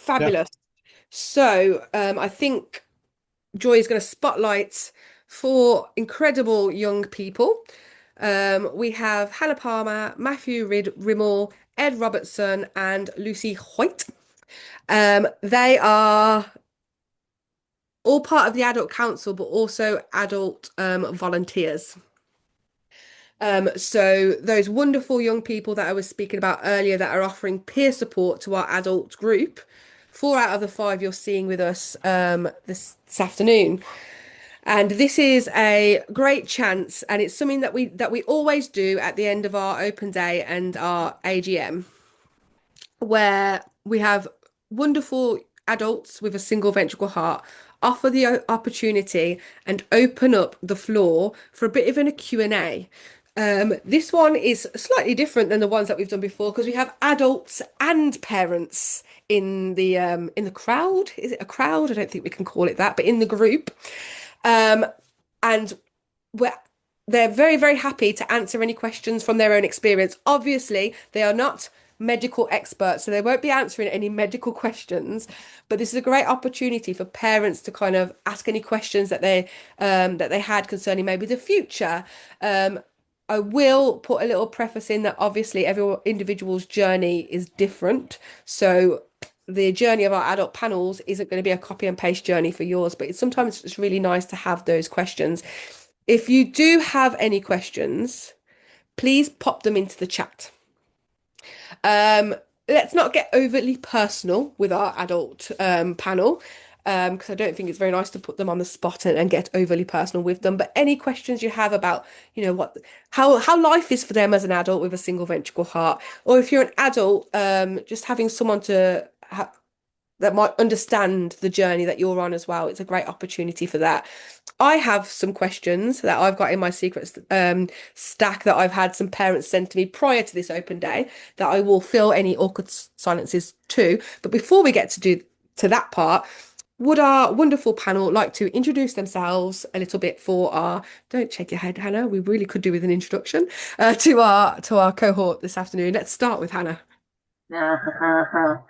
Yeah. Fabulous. So, I think Joy is going to spotlight four incredible young people. We have Hannah Palmer, Matthew Rimmel, Ed Robertson, and Lucy Hoyt. They are all part of the Adult Council, but also adult volunteers. So those wonderful young people that I was speaking about earlier that are offering peer support to our adult group, four out of the five you're seeing with us this afternoon. And this is a great chance, and it's something that we always do at the end of our open day and our AGM, where we have wonderful adults with a single ventricle heart offer the opportunity and open up the floor for a bit of a Q&A. This one is slightly different than the ones that we've done before because we have adults and parents in the crowd. Is it a crowd? I don't think we can call it that, but in the group. Um, and we're they're very, very happy to answer any questions from their own experience. Obviously, they are not medical experts, so they won't be answering any medical questions. But this is a great opportunity for parents to kind of ask any questions that they had concerning maybe the future. I will put a little preface in that obviously every individual's journey is different. So the journey of our adult panels isn't going to be a copy and paste journey for yours, but sometimes it's really nice to have those questions. If you do have any questions, please pop them into the chat. Um, let's not get overly personal with our adult panel, because I don't think it's very nice to put them on the spot and get overly personal with them. But any questions you have about, how life is for them as an adult with a single ventricle heart, or if you're an adult, just having someone to ha that might understand the journey that you're on as well. It's a great opportunity for that. I have some questions that I've got in my secret stack that I've had some parents send to me prior to this open day that I will fill any awkward silences to. But before we get to that part, would our wonderful panel like to introduce themselves a little bit for our, don't shake your head, Hannah, we really could do with an introduction to our cohort this afternoon. Let's start with Hannah.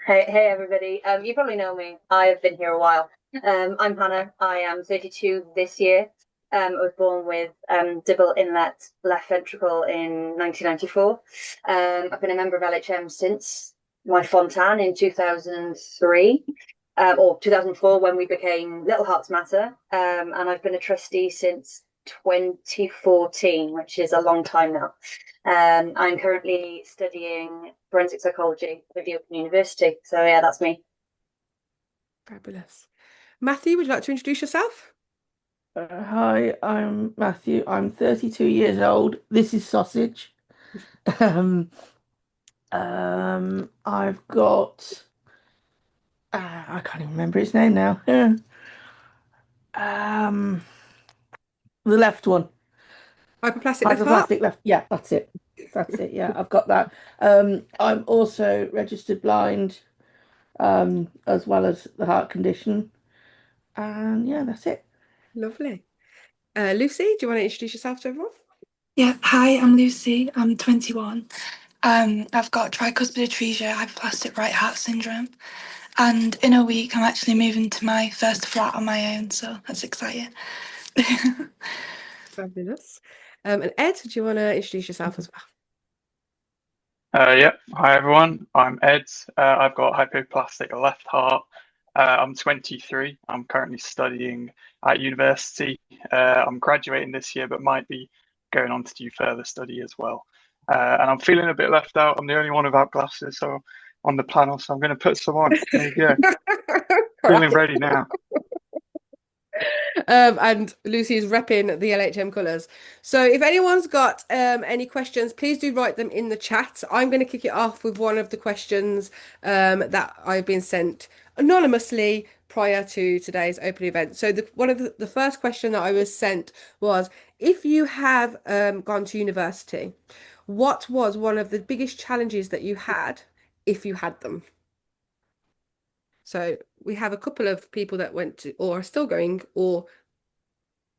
Hey, everybody. You probably know me. I've been here a while. I'm Hannah. I am 32 this year. I was born with double inlet left ventricle in 1994. I've been a member of LHM since my Fontan in 2003 or 2004 when we became Little Hearts Matter. And I've been a trustee since 2014, which is a long time now. I'm currently studying forensic psychology at the Open University. So yeah, that's me. Fabulous. Matthew, would you like to introduce yourself? Hi, I'm Matthew. I'm 32 years old. This is Sausage. Um, I've got I can't even remember his name now. Um, the left one. Hyperplastic left heart? Hyperplastic left. Yeah, that's it. That's it. Yeah, I've got that. I'm also registered blind, as well as the heart condition. And yeah, that's it. Lovely. Lucy, do you want to introduce yourself to everyone? Yeah, hi, I'm Lucy. I'm 21. I've got tricuspid atresia, hypoplastic right heart syndrome, and in a week I'm actually moving to my first flat on my own, so that's exciting. Fabulous. And Ed, do you want to introduce yourself as well? Yeah, hi everyone. I'm Ed. I've got hypoplastic left heart. I'm 23. I'm currently studying at university. I'm graduating this year, but might be going on to do further study as well. And I'm feeling a bit left out. I'm the only one without glasses, so on the panel. So I'm going to put some on. There you go. Feeling ready now. And Lucy is repping the LHM colours. So if anyone's got any questions, please do write them in the chat. I'm going to kick it off with one of the questions that I've been sent anonymously prior to today's open event. So one of the first question that I was sent was, if you have gone to university, what was one of the biggest challenges that you had if you had them? So we have a couple of people that went to or are still going or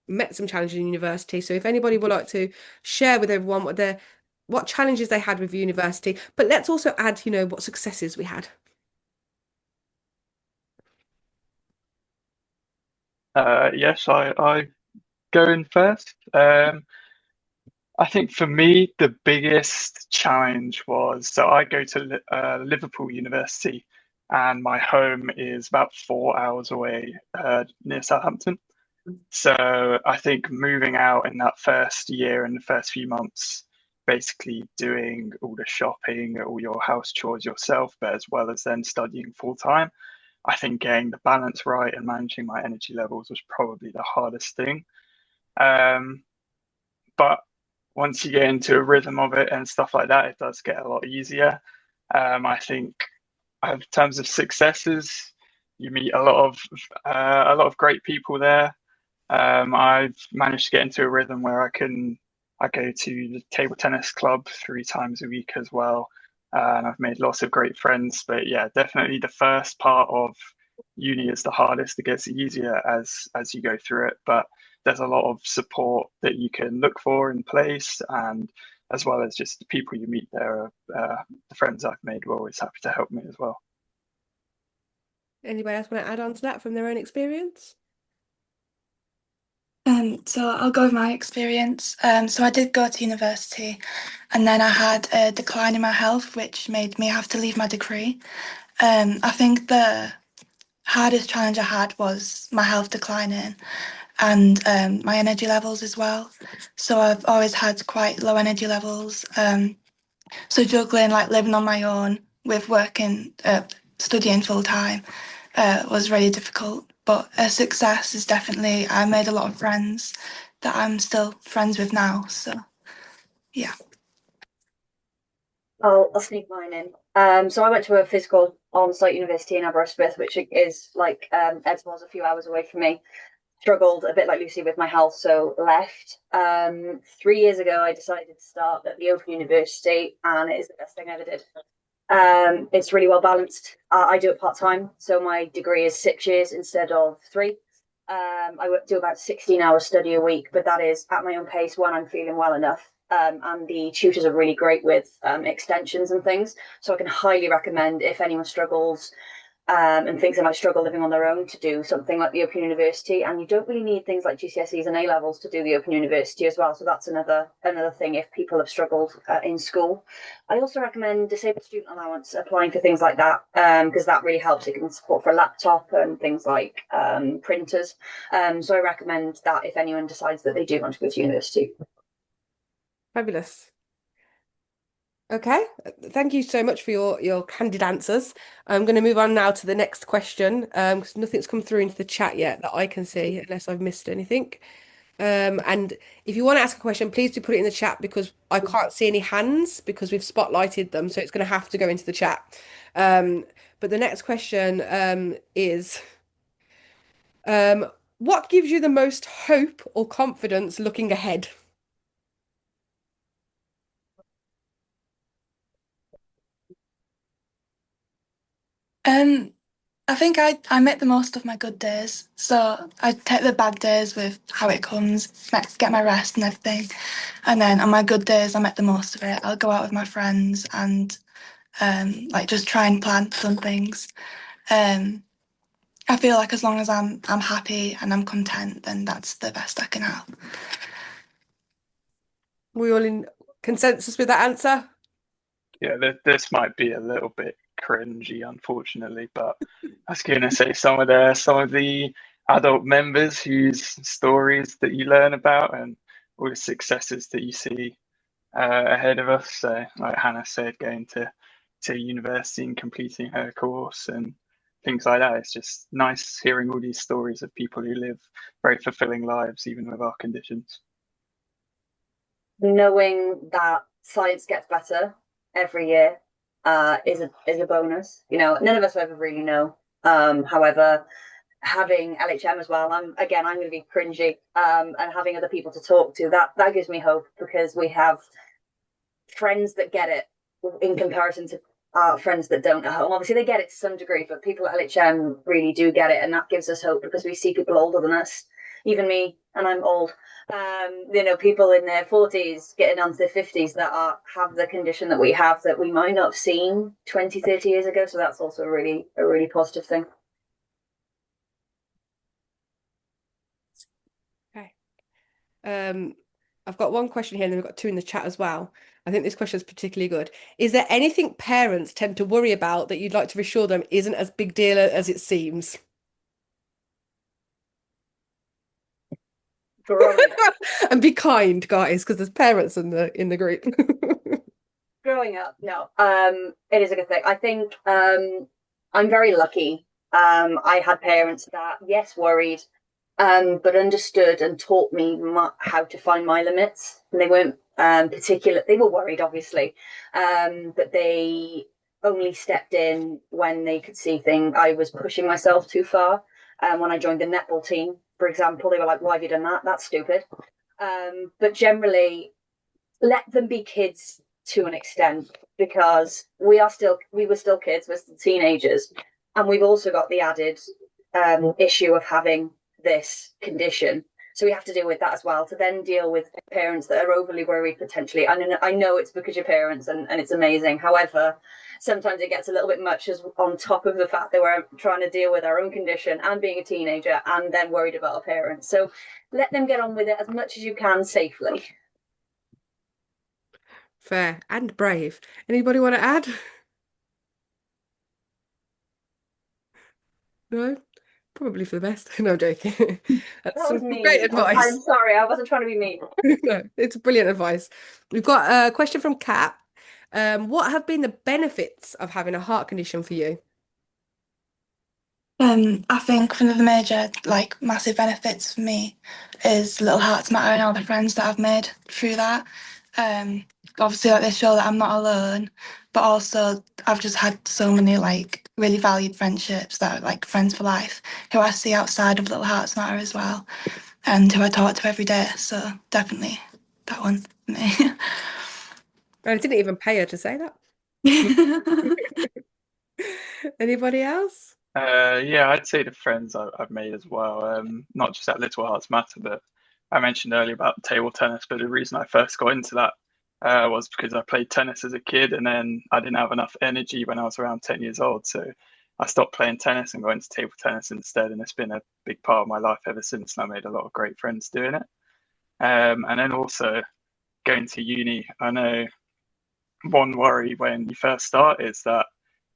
met some challenges in university. So if anybody would like to share with everyone what challenges they had with university, but let's also add, what successes we had. Yes, I go in first. I think for me, the biggest challenge was so I go to Liverpool University, and my home is about 4 hours away near Southampton. So I think moving out in that first year and the first few months, basically doing all the shopping, all your house chores yourself, but as well as then studying full time, I think getting the balance right and managing my energy levels was probably the hardest thing. Um, but once you get into a rhythm of it and stuff like that, it does get a lot easier. I think in terms of successes, you meet a lot of great people there. I've managed to get into a rhythm where I go to the table tennis club 3 times a week as well, and I've made lots of great friends. But yeah, definitely the first part of uni is the hardest. It gets easier as you go through it, but there's a lot of support that you can look for in place, and as well as just the people you meet there, the friends I've made were always happy to help me as well. Anybody else want to add on to that from their own experience? So I'll go with my experience. So I did go to university, and then I had a decline in my health, which made me have to leave my degree. I think the hardest challenge I had was my health declining and my energy levels as well. So I've always had quite low energy levels. So juggling like living on my own with working, studying full time was really difficult. But a success is definitely I made a lot of friends that I'm still friends with now. So yeah. I'll sneak mine in. So I went to a physical on-site university in Aberystwyth, which is like Ed's was a few hours away from me. Struggled a bit like Lucy with my health, so left. 3 years ago, I decided to start at the Open University, and it is the best thing I ever did. It's really well balanced. I do it part time, so my degree is 6 years instead of 3. I do about 16 hours study a week, but that is at my own pace when I'm feeling well enough. And the tutors are really great with extensions and things. So I can highly recommend if anyone struggles and thinks they might struggle living on their own to do something like the Open University. And you don't really need things like GCSEs and A levels to do the Open University as well. So that's another thing if people have struggled in school. I also recommend disabled student allowance, applying for things like that, because that really helps. It can support for a laptop and things like printers. So I recommend that if anyone decides that they do want to go to university. Fabulous. Okay, thank you so much for your candid answers. I'm going to move on now to the next question because nothing's come through into the chat yet that I can see, unless I've missed anything. And if you want to ask a question, please do put it in the chat because I can't see any hands because we've spotlighted them, so it's going to have to go into the chat. But the next question is, what gives you the most hope or confidence looking ahead? I think I make the most of my good days. So I take the bad days with how it comes, get my rest and everything. And then on my good days, I make the most of it. I'll go out with my friends and like just try and plan fun things. Um, I feel like as long as I'm happy and I'm content, then that's the best I can have. We all in consensus with that answer? Yeah, this might be a little bit cringy, unfortunately, but I was going to say some of the adult members whose stories that you learn about and all the successes that you see ahead of us. So, like Hannah said, going to university and completing her course and things like that. It's just nice hearing all these stories of people who live very fulfilling lives, even with our conditions. Knowing that science gets better every year is a bonus. You know, none of us ever really know. However, having LHM as well, I'm going to be cringy, and having other people to talk to, that gives me hope because we have friends that get it in comparison to friends that don't at home. Obviously, they get it to some degree, but people at LHM really do get it, and that gives us hope because we see people older than us, even me, and I'm old. People in their 40s getting on to their 50s that have the condition that we have that we might not have seen 20, 30 years ago. So that's also a really positive thing. I've got one question here, and then we've got two in the chat as well. I think this question is particularly good. Is there anything parents tend to worry about that you'd like to reassure them isn't as big deal as it seems? Growing up. And be kind, guys, because there's parents in the group. Growing up, no. It is a good thing. I think I'm very lucky. I had parents that, yes, worried, but understood and taught me how to find my limits. And they weren't particular. They were worried, obviously, but they only stepped in when they could see I was pushing myself too far. When I joined the netball team, for example, they were like, "Why have you done that? That's stupid." But generally, let them be kids to an extent, because we were still kids, we're still teenagers, and we've also got the added issue of having this condition. So we have to deal with that as well, to then deal with parents that are overly worried potentially. And I know it's because you're parents, and it's amazing. However, sometimes it gets a little bit much, as on top of the fact that we're trying to deal with our own condition and being a teenager and then worried about our parents. So let them get on with it as much as you can safely. Fair and brave. Anybody want to add? No? Probably for the best. No, I'm joking. That's That some was great mean. I'm advice. sorry, I wasn't trying to be mean. No, it's brilliant advice. We've got a question from Kat. What have been the benefits of having a heart condition for you? I think one of the major, like, massive benefits for me is Little Hearts Matter and all the friends that I've made through that. Um, Obviously, like, they show that I'm not alone, but also I've just had so many, like, really valued friendships that are, like, friends for life, who I see outside of Little Hearts Matter as well, and who I talk to every day. So definitely that one for me. I didn't even pay her to say that. Anybody else? Yeah, I'd say the friends I've made as well. Not just at Little Hearts Matter, but I mentioned earlier about table tennis. But the reason I first got into that was because I played tennis as a kid, and then I didn't have enough energy when I was around 10 years old. So I stopped playing tennis and got into table tennis instead. And it's been a big part of my life ever since. And I made a lot of great friends doing it. And then also going to uni, I know one worry when you first start is that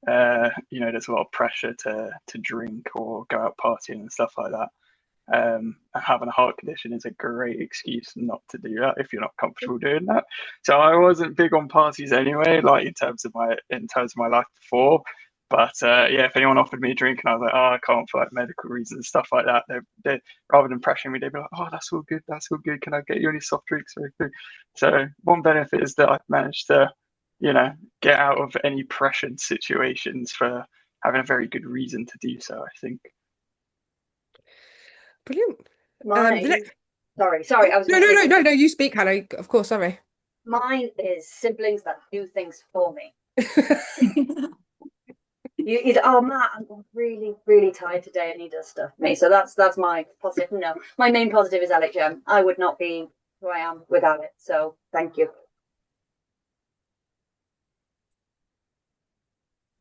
there's a lot of pressure to drink or go out partying and stuff like that. And having a heart condition is a great excuse not to do that if you're not comfortable doing that. So I wasn't big on parties anyway, like in terms of my life before. But yeah, if anyone offered me a drink and I was like, oh, I can't for like medical reasons, stuff like that, they rather than pressuring me, they'd be like, oh, that's all good, that's all good. Can I get you any soft drinks or anything? So one benefit is that I've managed to, get out of any pressured situations for having a very good reason to do so, I think. Brilliant. The Mine, next... sorry, Oh, I was no, going to no, say no, no, something. no, you speak, Hannah. Of course, sorry. Mine is siblings that do things for me. Oh, Matt, I'm really, really tired today, and he does stuff for me. So that's my positive. No, my main positive is AGM. I would not be who I am without it. So thank you.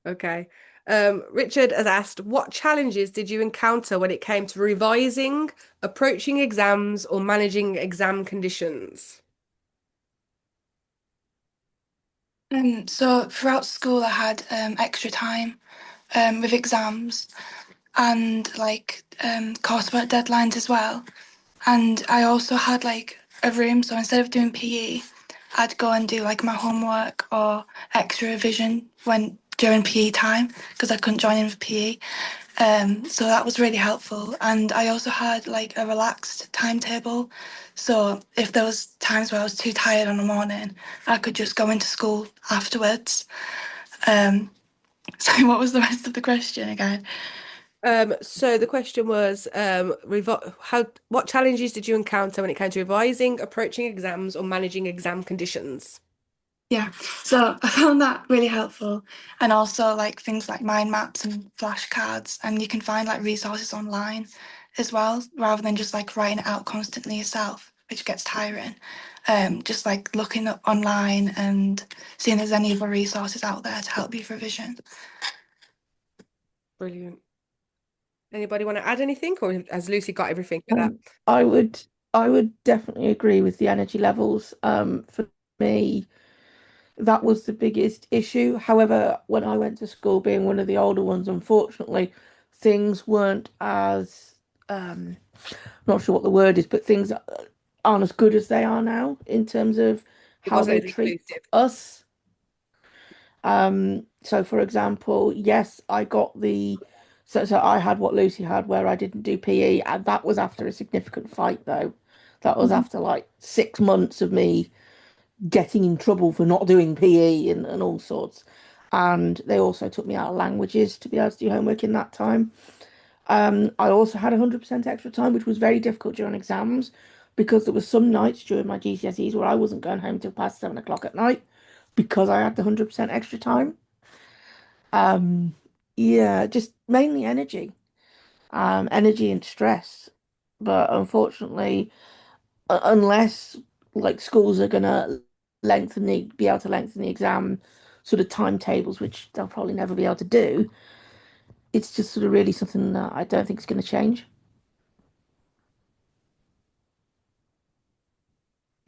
Okay. Richard has asked, what challenges did you encounter when it came to revising, approaching exams, or managing exam conditions? So throughout school, I had extra time with exams and like coursework deadlines as well. And I also had like a room, so instead of doing PE, I'd go and do like my homework or extra revision when during PE time because I couldn't join in with PE. So that was really helpful. And I also had like a relaxed timetable. So if there was times where I was too tired on the morning, I could just go into school afterwards. Um, so what was the rest of the question again? So the question was, what challenges did you encounter when it came to revising, approaching exams, or managing exam conditions? Yeah, so I found that really helpful. And also like things like mind maps and flashcards, and you can find like resources online as well, rather than just like writing it out constantly yourself, which gets tiring. Just like looking up online and seeing if there's any other resources out there to help you with revision. Brilliant. Anybody want to add anything, or has Lucy got everything for that? I would I would definitely agree with the energy levels. For me, that was the biggest issue. However, when I went to school, being one of the older ones, unfortunately, things weren't as not sure what the word is, but things aren't as good as they are now in terms of It how wasn't they as treat inclusive. us. So for example, yes, I got the so I had what Lucy had where I didn't do PE, and that was after a significant fight though. That was after like 6 months of me getting in trouble for not doing PE and all sorts. And they also took me out of languages to be able to do homework in that time. I also had 100% extra time, which was very difficult during exams because there were some nights during my GCSEs where I wasn't going home till past 7 o'clock at night because I had the 100% extra time. Yeah, just mainly energy, energy and stress. But unfortunately, unless like schools are gonna be able to lengthen the exam sort of timetables, which they'll probably never be able to do, it's just sort of really something that I don't think is going to change.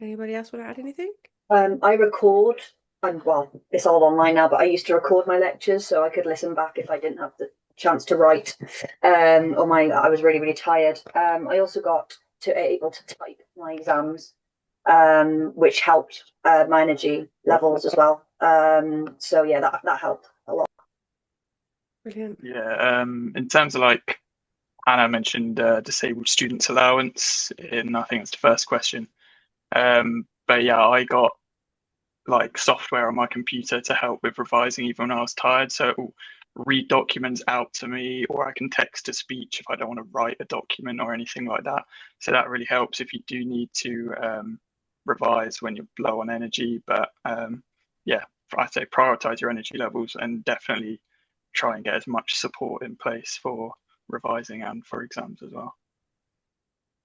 Anybody else want to add anything? I record, and well, it's all online now, but I used to record my lectures so I could listen back if I didn't have the chance to write, or I was really, really tired. I also got able to type my exams, which helped my energy levels as well. So yeah, that helped a lot. Brilliant. Yeah, in terms of like Anna mentioned disabled students allowance in I think it's the first question. But yeah, I got like software on my computer to help with revising even when I was tired. So it will read documents out to me, or I can text to speech if I don't want to write a document or anything like that. So that really helps if you do need to revise when you're low on energy. But yeah, I'd say prioritize your energy levels and definitely try and get as much support in place for revising and for exams as well.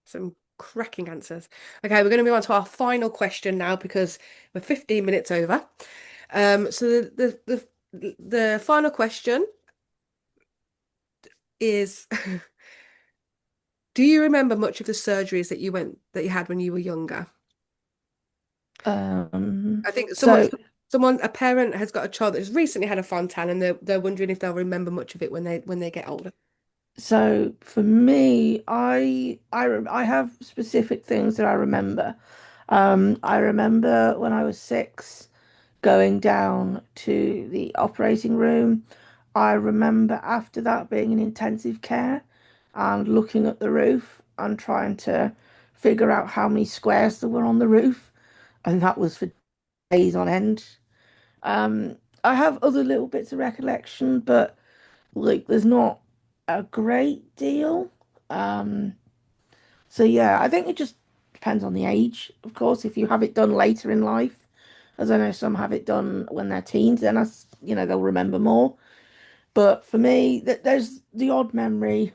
Some cracking answers. Okay, we're going to move on to our final question now because we're 15 minutes over. So the final question is do you remember much of the surgeries that you had when you were younger? I think So a parent has got a child that has recently had a fontan and they're wondering if they'll remember much of it when they get older. so for me, I have specific things that I remember. I remember when I was 6 going down to the operating room. I remember after that being in intensive care and looking at the roof and trying to figure out how many squares there were on the roof, and that was for days on end. Um, I have other little bits of recollection, but like there's not a great deal. Um, so yeah, I think it just depends on the age, of course. If you have it done later in life, as I know some have it done when they're teens, then they'll remember more. But for me, there's the odd memory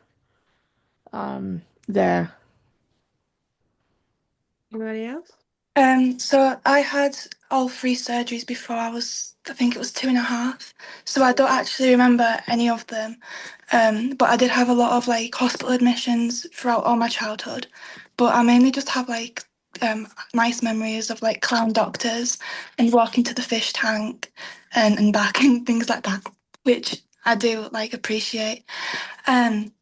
there. Anybody else? So I had all three surgeries before I think it was 2.5. So I don't actually remember any of them. But I did have a lot of like hospital admissions throughout all my childhood. But I mainly just have like nice memories of like clown doctors and walking to the fish tank and back and things like that, which I do like appreciate. Um,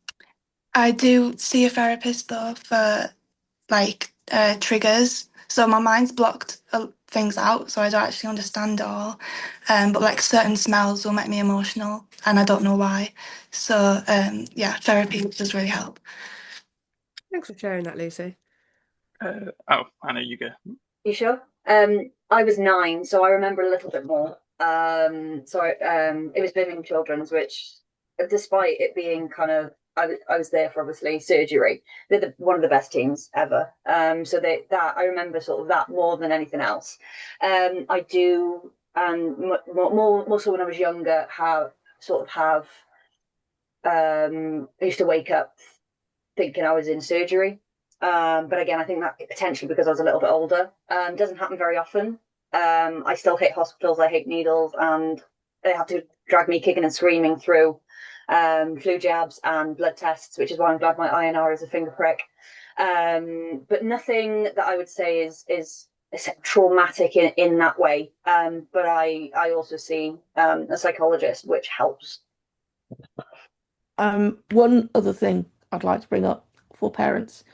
I do see a therapist though for like triggers. So my mind's blocked things out, so I don't actually understand it all. But like certain smells will make me emotional, and I don't know why. So yeah, therapy does really help. Thanks for sharing that, Lucy. Oh, Anna, you go. You sure? I was 9, so I remember a little bit more. It was Women Children's, which, despite it being kind of, I was there for obviously surgery. They're one of the best teams ever. So that I remember sort of that more than anything else. I do, and more so when I was younger, I used to wake up thinking I was in surgery. But again, I think that potentially because I was a little bit older. Doesn't happen very often. I still hate hospitals. I hate needles, and they have to drag me kicking and screaming through flu jabs and blood tests, which is why I'm glad my INR is a finger prick. But nothing that I would say is traumatic in that way. But I also see a psychologist, which helps. One other thing I'd like to bring up for parents,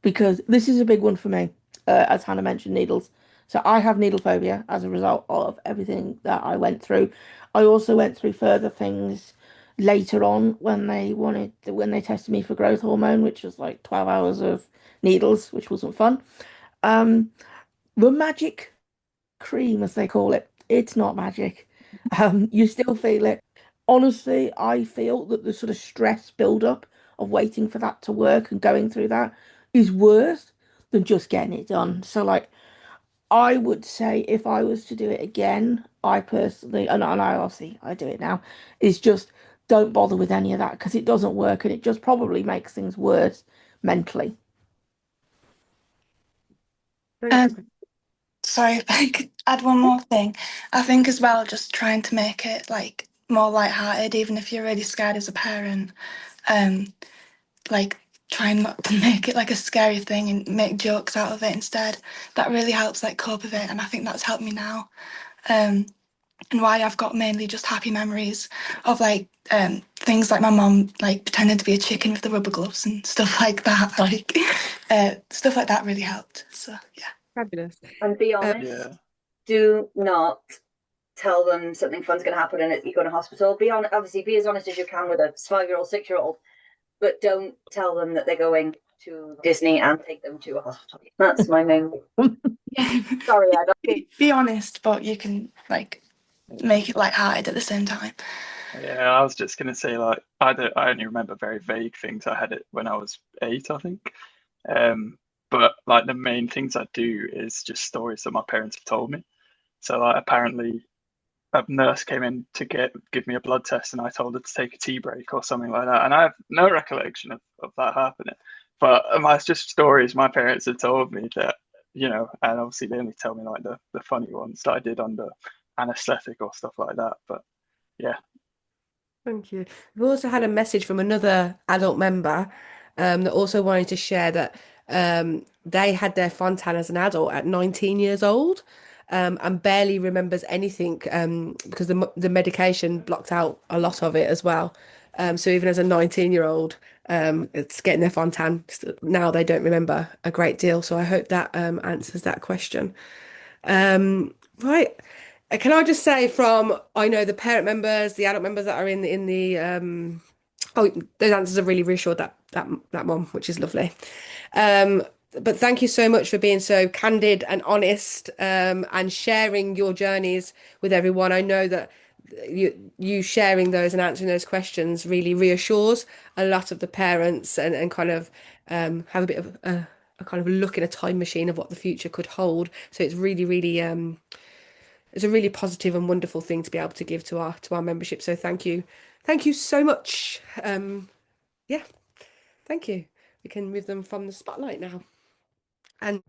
because this is a big one for me, as Hannah mentioned, needles. So I have needle phobia as a result of everything that I went through. I also went through further things later on when they tested me for growth hormone, which was like 12 hours of needles, which wasn't fun. Um, the magic cream, as they call it. It's not magic. You still feel it. Honestly, I feel that the sort of stress build-up of waiting for that to work and going through that is worse than just getting it done. So, like, I would say if I was to do it again, I personally, and I obviously I do it now, is just don't bother with any of that because it doesn't work and it just probably makes things worse mentally. Thank Um, you. sorry if I could add one more thing. I think as well, just trying to make it like more lighthearted, even if you're really scared as a parent. Um, like trying not to make it like a scary thing and make jokes out of it instead. That really helps like cope with it, and I think that's helped me now. Um, and why I've got mainly just happy memories of like things like my mom like pretending to be a chicken with the rubber gloves and stuff like that. Like stuff like that really helped. So yeah. Fabulous. And be Um, honest. Yeah. Do not tell them something fun's going to happen and you go to hospital. Be on, obviously, be as honest as you can with a 5-year-old, 6-year-old, but don't tell them that they're going to Disney and take them to a hospital. That's my main. Yeah. Sorry, I don't. Be honest, but you can like make it light-hearted at the same time. Yeah, I was just gonna say like I only remember very vague things. I had it when I was 8, I think. But like the main things I do is just stories that my parents have told me. So like apparently a nurse came in to give me a blood test and I told her to take a tea break or something like that. And I have no recollection of that happening. But it's just stories my parents have told me that, and obviously they only tell me like the funny ones that I did under anesthetic or stuff like that. But yeah. Thank you. We've also had a message from another adult member that also wanted to share that they had their Fontan as an adult at 19 years old and barely remembers anything because the medication blocked out a lot of it as well. So even as a 19-year-old, it's getting their Fontan. Now they don't remember a great deal. So I hope that answers that question. Right. Can I just say from I know the parent members, the adult members that are in the oh those answers have really reassured that mom, which is lovely. Um but thank you so much for being so candid and honest and sharing your journeys with everyone. I know that you sharing those and answering those questions really reassures a lot of the parents and kind of have a bit of a kind of look in a time machine of what the future could hold. So it's really, really it's a really positive and wonderful thing to be able to give to our membership. So thank you so much. Yeah, thank you. We can move them from the spotlight now. And